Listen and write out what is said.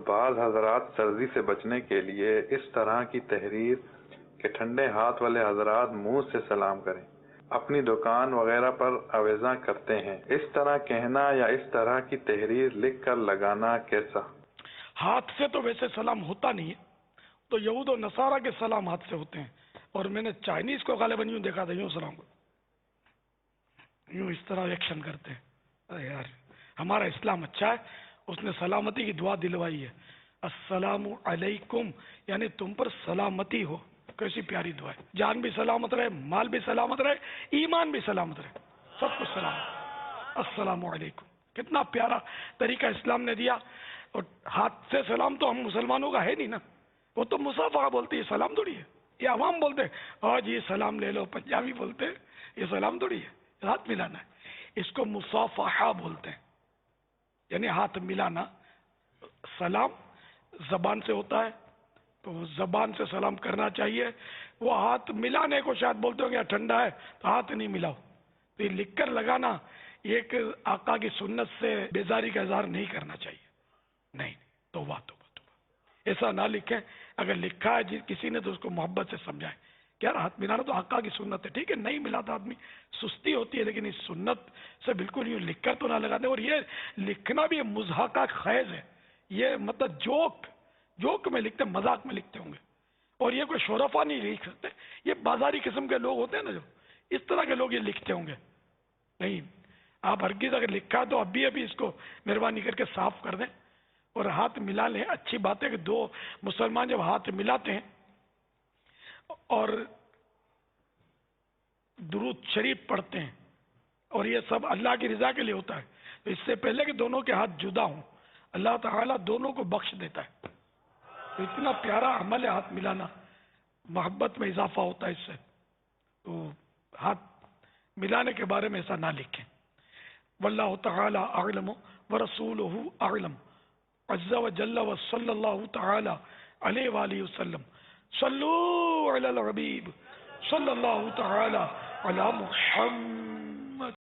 بعض حضرات سردی سے بچنے کے لیے اس طرح کی تحریر کہ ٹھنڈے ہاتھ والے حضرات منہ سے سلام کریں اپنی دکان وغیرہ پر آویزاں کرتے ہیں، اس طرح کہنا یا اس طرح کی تحریر لکھ کر لگانا کیسا؟ ہاتھ سے تو ویسے سلام ہوتا نہیں ہے، تو یہود و نصارہ کے سلام ہاتھ سے ہوتے ہیں، اور میں نے چائنیز کو غالباً یوں دیکھا تھا، یوں سلام یوں اس طرح ایکشن کرتے ہیں۔ ارے یار، ہمارا اسلام اچھا ہے، اس نے سلامتی کی دعا دلوائی ہے، السلام علیکم، یعنی تم پر سلامتی ہو۔ کیسی پیاری دعا ہے، جان بھی سلامت رہے، مال بھی سلامت رہے، ایمان بھی سلامت رہے، سب کچھ سلامت۔ السلام علیکم، کتنا پیارا طریقہ اسلام نے دیا۔ اور ہاتھ سے سلام تو ہم مسلمانوں کا ہے نہیں نا، وہ تو مصافحہ بولتے، یہ سلام تھوڑی ہے۔ یہ عوام بولتے آج یہ سلام لے لو، پنجابی بولتے یہ سلام تھوڑی ہے، ہاتھ ملانا ہے، اس کو مصافحہ بولتے ہیں، یعنی ہاتھ ملانا۔ سلام زبان سے ہوتا ہے، تو زبان سے سلام کرنا چاہیے۔ وہ ہاتھ ملانے کو شاید بولتے ہو کہ ٹھنڈا ہے تو ہاتھ نہیں ملاؤ، تو یہ لکھ کر لگانا، یہ ایک آقا کی سنت سے بیزاری کا اظہار نہیں کرنا چاہیے، نہیں، توبہ توبہ توبہ، ایسا نہ لکھیں۔ اگر لکھا ہے کسی نے تو اس کو محبت سے سمجھائیں کہ یار ہاتھ ملانا تو آقا کی سنت ہے، ٹھیک ہے، نہیں ملاتا آدمی، سستی ہوتی ہے، لیکن اس سنت سے بالکل یوں لکھ کر تو نہ لگاتے۔ اور یہ لکھنا بھی مضحکہ خیز ہے، یہ مطلب جوک میں لکھتے، مذاق میں لکھتے ہوں گے، اور یہ کوئی شرفا نہیں لکھ سکتے، یہ بازاری قسم کے لوگ ہوتے ہیں نا، جو اس طرح کے لوگ یہ لکھتے ہوں گے۔ نہیں، آپ ہرگز اگر لکھا تو ابھی اس کو مہربانی کر کے صاف کر دیں اور ہاتھ ملا لیں۔ اچھی بات ہے کہ دو مسلمان جب ہاتھ ملاتے ہیں اور درود شریف پڑھتے ہیں، اور یہ سب اللہ کی رضا کے لیے ہوتا ہے، تو اس سے پہلے کہ دونوں کے ہاتھ جدا ہوں، اللہ تعالیٰ دونوں کو بخش دیتا ہے۔ تو اتنا پیارا عمل ہے ہاتھ ملانا، محبت میں اضافہ ہوتا ہے اس سے۔ تو ہاتھ ملانے کے بارے میں ایسا نہ لکھیں۔ واللہ تعالی اعلم ورسولہ اعلم عز وجل وصلی اللہ تعالی علیہ وآلہ وسلم۔ صلو علی الحبیب صلی اللہ تعالی علی محمد۔